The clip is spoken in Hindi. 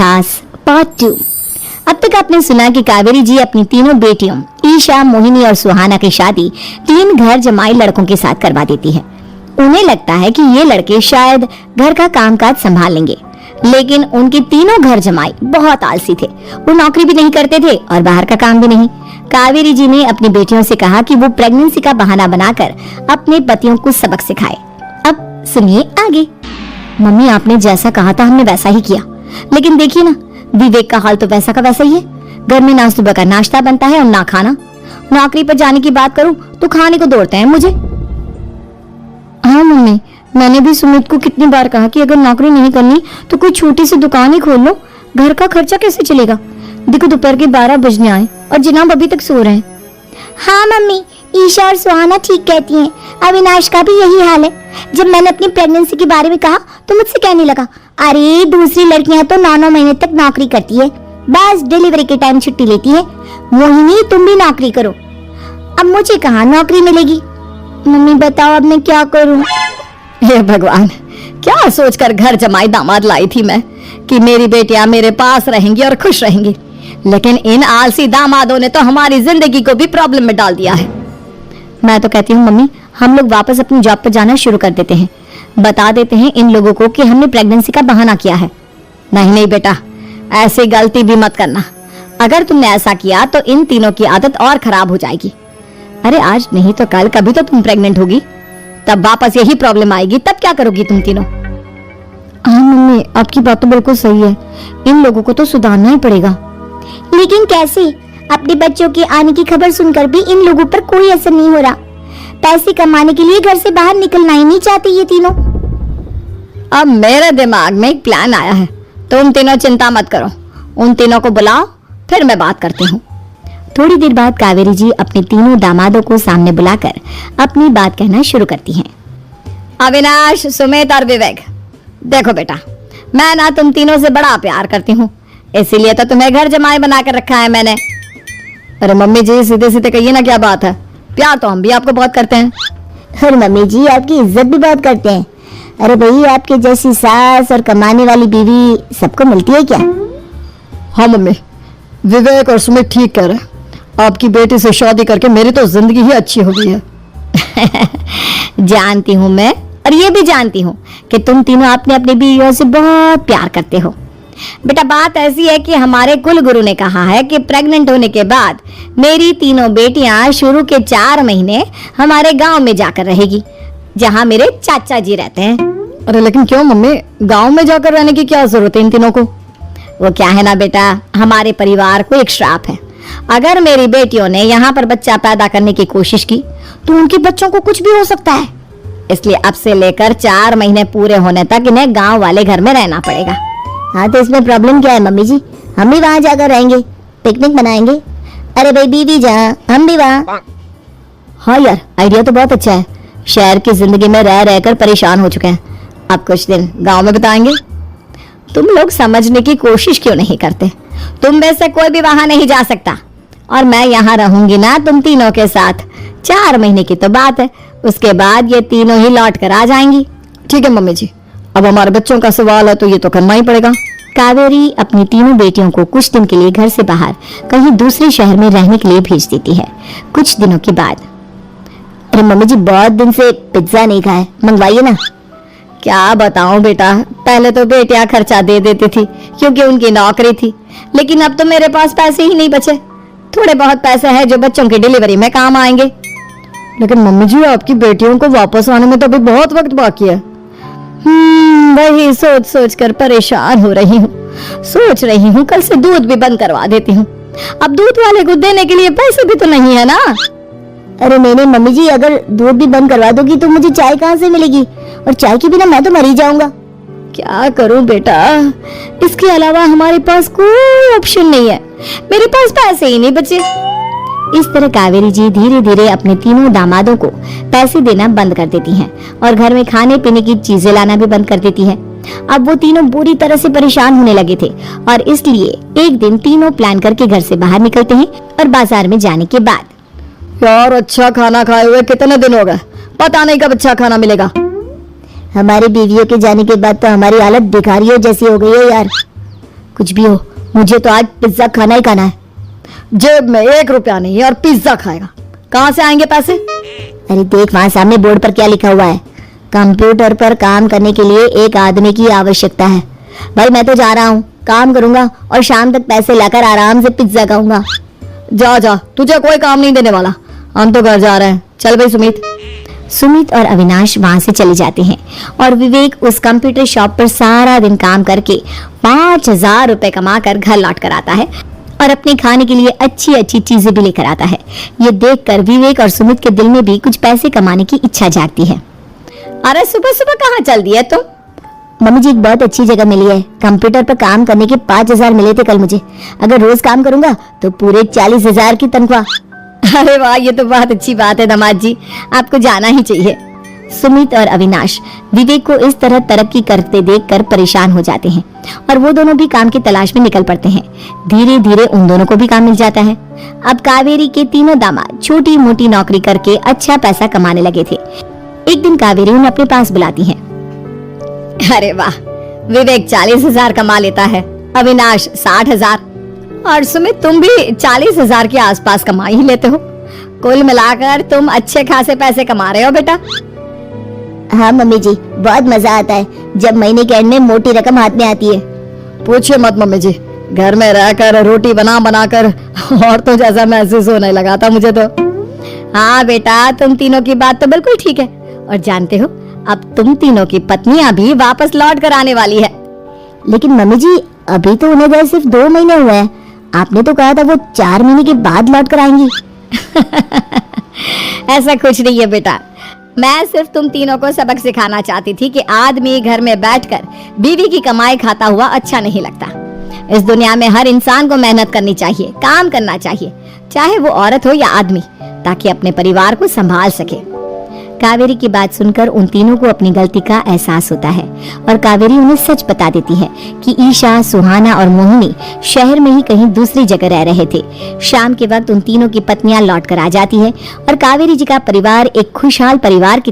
सास पार्ट 2। अब तक आपने सुना कि कावेरी जी अपनी तीनों बेटियों ईशा, मोहिनी और सुहाना की शादी 3 घर जमाई लड़कों के साथ करवा देती है। उन्हें लगता है कि ये लड़के शायद घर का कामकाज संभाल लेंगे, लेकिन उनके तीनों घर जमाई बहुत आलसी थे। वो नौकरी भी नहीं करते थे और बाहर का काम भी नहीं। कावेरी जी ने अपनी बेटियों से कहा कि वो प्रेगनेंसी का बहाना बनाकर अपने पतियों को सबक सिखाए। अब सुनिए आगे। मम्मी, आपने जैसा कहा था हमने वैसा ही किया, लेकिन देखिए ना, विवेक का हाल तो वैसा का वैसा ही है। घर में ना सुबह का नाश्ता बनता है और ना खाना। नौकरी पर जाने की बात करूं तो खाने को दौड़ते हैं मुझे। हाँ मम्मी, मैंने भी सुमित को कितनी बार कहा कि अगर नौकरी नहीं करनी तो कोई छोटी सी दुकान ही खोल लो। घर का खर्चा कैसे चलेगा? देखो दोपहर के 12 बजने आए और जनाब अभी तक सो रहे हैं। हाँ मम्मी, ईशा और सुहाना ठीक कहती हैं। अविनाश का भी यही हाल है। जब मैंने अपनी प्रेगनेंसी के बारे में कहा तो मुझसे कहने लगा, अरे दूसरी लड़कियां तो 9-9 महीने तक नौकरी करती है, बस डिलीवरी के टाइम छुट्टी लेती है। मोहिनी, तुम भी नौकरी करो। अब मुझे कहाँ नौकरी मिलेगी? मम्मी बताओ अब मैं क्या करूं? हे भगवान, क्या सोचकर घर जमाई दामाद लाई थी मैं कि मेरी बेटियां मेरे पास रहेंगी और खुश रहेंगी, लेकिन इन आलसी दामादों ने तो हमारी जिंदगी को भी प्रॉब्लम में डाल दिया है। मैं तो कहती हूँ मम्मी, हम लोग वापस अपनी जॉब पर जाना शुरू कर देते हैं। बता देते हैं इन लोगों को कि हमने प्रेगनेंसी का बहाना किया है। नहीं नहीं बेटा, ऐसी गलती भी मत करना। अगर तुमने ऐसा किया तो इन तीनों की आदत और खराब हो जाएगी। अरे आज नहीं तो कल कभी तो तुम प्रेग्नेंट होगी, तब वापस यही प्रॉब्लम आएगी। तब क्या करोगी तुम तीनों? हाँ मम्मी, आपकी बात तो बिल्कुल सही है। इन लोगों को तो सुधारना ही पड़ेगा। लेकिन कैसे? अपने बच्चों के आने की खबर सुनकर भी इन लोगों पर कोई असर नहीं हो रहा। पैसे कमाने के लिए घर से बाहर निकलना ही नहीं चाहते ये तीनों। अब मेरे दिमाग में एक प्लान आया है। तुम तीनों चिंता मत करो, उन तीनों को बुलाओ, फिर मैं बात करती हूँ। थोड़ी देर बाद कावेरी जी अपने तीनों दामादों को सामने बुलाकर अपनी बात कहना शुरू करती हैं। अविनाश, सुमित और विवेक, देखो बेटा, मैं ना तुम तीनों से बड़ा प्यार करती हूँ, इसीलिए तो तुम्हें घर जमाई बना कर रखा है मैंने। अरे मम्मी जी, सीधे सीधे कहिए ना, क्या बात है? प्यार तो हम भी आपको बहुत करते हैं। अरे मम्मी जी, आपकी इज्जत भी बहुत करते हैं। अरे भाई, आपके जैसी सास और कमाने वाली बीवी सबको मिलती है क्या? हाँ मम्मी, विवेक और सुमित ठीक कह रहे हैं। आपकी बेटी से शादी करके मेरी तो जिंदगी ही अच्छी हो गई है। जानती हूँ मैं, और ये भी जानती हूँ कि तुम तीनों अपने अपने बीवियों से बहुत प्यार करते हो। बेटा, बात ऐसी है कि हमारे कुल गुरु ने कहा है कि प्रेग्नेंट होने के बाद मेरी तीनों बेटियां शुरू के 4 महीने हमारे गांव में जाकर रहेगी, जहां मेरे चाचा जी रहते हैं। अरे लेकिन क्यों मम्मी, गांव में जाकर रहने की क्या जरूरत है इन तीनों को? वो क्या है ना बेटा, हमारे परिवार को एक श्राप है। अगर मेरी बेटियों ने यहाँ पर बच्चा पैदा करने की कोशिश की तो उनके बच्चों को कुछ भी हो सकता है। इसलिए अब से लेकर 4 महीने पूरे होने तक इन्हें गाँव वाले घर में रहना पड़ेगा। हाँ तो इसमें प्रॉब्लम क्या है मम्मी जी? हम भी वहाँ जाकर रहेंगे, पिकनिक मनाएंगे। अरे भाई, बीवी जहाँ हम भी वहाँ। हाँ यार, आइडिया तो बहुत अच्छा है। शहर की जिंदगी में रह रहकर परेशान हो चुके हैं, अब कुछ दिन गांव में बिताएंगे। तुम लोग समझने की कोशिश क्यों नहीं करते? तुम में से कोई भी वहां नहीं जा सकता, और मैं यहाँ रहूंगी ना तुम तीनों के साथ। 4 महीने की तो बात है, उसके बाद ये तीनों ही लौट कर आ जाएंगी। ठीक है मम्मी जी, अब हमारे बच्चों का सवाल है तो ये तो करना ही पड़ेगा। कावेरी अपनी तीनों बेटियों को कुछ दिन के लिए घर से बाहर कहीं दूसरे शहर में रहने के लिए भेज देती है। कुछ दिनों के बाद, अरे मम्मी जी, बहुत दिन से पिज्जा नहीं खाया, मंगवाइए ना। क्या बताऊं बेटा, पहले तो बेटियां खर्चा दे देती थी क्योंकि उनकी नौकरी थी, लेकिन अब तो मेरे पास पैसे ही नहीं बचे। थोड़े बहुत पैसे हैं जो बच्चों की डिलीवरी में काम आएंगे। लेकिन मम्मी जी, आपकी बेटियों को वापस आने में तो अभी बहुत वक्त बाकी है। वही सोच सोच कर परेशान हो रही हूँ। सोच रही हूँ कल से दूध भी बंद करवा देती हूँ। अब दूध वाले को देने के लिए पैसे भी तो नहीं है ना। अरे नहीं मम्मी जी, अगर दूध भी बंद करवा दोगी तो मुझे चाय कहाँ से मिलेगी? और चाय के बिना मैं तो मर ही जाऊंगा। क्या करूं बेटा, इसके अलावा हमारे पास कोई ऑप्शन नहीं है। मेरे पास पैसे ही नहीं बचे। इस तरह कावेरी जी धीरे धीरे अपने तीनों दामादों को पैसे देना बंद कर देती हैं और घर में खाने पीने की चीजें लाना भी बंद कर देती है। अब वो तीनों बुरी तरह से परेशान होने लगे थे, और इसलिए एक दिन तीनों प्लान करके घर से बाहर निकलते हैं। और बाजार में जाने के बाद, यार अच्छा खाना खाए हुए कितने दिन हो गए, पता नहीं कब अच्छा खाना मिलेगा। हमारी बीवियों के जाने के बाद तो हमारी हालत भिखारियों जैसी हो गई है यार। कुछ भी हो, मुझे तो आज पिज्जा खाना ही खाना है। जेब में 1 रुपया नहीं है और पिज्जा खाएगा, कहाँ से आएंगे पैसे? अरे देख वहां सामने बोर्ड पर क्या लिखा हुआ है, कंप्यूटर पर काम करने के लिए एक आदमी की आवश्यकता है। भाई मैं तो जा रहा हूँ, काम करूंगा और शाम तक पैसे लाकर आराम से पिज्जा खाऊंगा। जा जा, तुझे कोई काम नहीं देने वाला, हम तो घर जा रहे हैं। चल भाई सुमित। सुमित और अविनाश वहां से चले जाते हैं और विवेक उस कंप्यूटर शॉप पर सारा दिन काम करके 5,000 रुपए कमा कर घर लौट कर आता है और अपने खाने के लिए अच्छी अच्छी चीजें भी लेकर आता है। ये देखकर विवेक और सुमित के दिल में भी कुछ पैसे कमाने की इच्छा जागती है। अरे सुबह सुबह कहाँ चल दिए तुम? मम्मी जी एक बहुत अच्छी जगह मिली है, कंप्यूटर पर काम करने के 5,000 मिले थे कल मुझे। अगर रोज काम करूंगा तो पूरे 40,000 की तनख्वाह। अरे वाह, ये तो बहुत अच्छी बात है दामाद जी, आपको जाना ही चाहिए। सुमित और अविनाश विवेक को इस तरह तरक्की करते देखकर परेशान हो जाते हैं और वो दोनों भी काम की तलाश में निकल पड़ते हैं। धीरे धीरे उन दोनों को भी काम मिल जाता है। अब कावेरी के तीनों दामाद छोटी मोटी नौकरी करके अच्छा पैसा कमाने लगे थे। एक दिन कावेरी उन्हें अपने पास बुलाती है। अरे वाह, विवेक 40,000 कमा लेता है, अविनाश 60,000 और सुमित तुम भी 40,000 के आसपास कमा ही लेते हो। कुल मिलाकर तुम अच्छे खासे पैसे कमा रहे हो बेटा। हाँ मम्मी जी, बहुत मजा आता है जब महीने के एंड में मोटी रकम हाथ में आती है। पूछिए मत मम्मी जी, घर में रहकर रोटी बना बना कर और तो जैसा महसूस होने लगा था मुझे तो। हाँ बेटा, तुम तीनों की बात तो बिल्कुल ठीक है। और जानते हो, अब तुम तीनों की पत्नियां भी वापस लौट कर आने वाली है। लेकिन मम्मी जी, अभी तो उन्हें गए सिर्फ 2 महीने हुए हैं। आपने तो कहा था वो 4 महीने के बाद लौट कर आएंगी। ऐसा कुछ नहीं है बेटा, मैं सिर्फ तुम तीनों को सबक सिखाना चाहती थी कि आदमी घर में बैठकर बीवी की कमाई खाता हुआ अच्छा नहीं लगता। इस दुनिया में हर इंसान को मेहनत करनी चाहिए, काम करना चाहिए, चाहे वो औरत हो या आदमी, ताकि अपने परिवार को संभाल सके। कावेरी की बात सुनकर उन तीनों को अपनी गलती का एहसास होता है और कावेरी उन्हें सच बता देती है कि ईशा, सुहाना और मोहिनी शहर में ही कहीं दूसरी जगह रह रहे थे। शाम के वक्त उन तीनों की पत्नियां लौट कर आ जाती है और कावेरी जी का परिवार एक खुशहाल परिवार की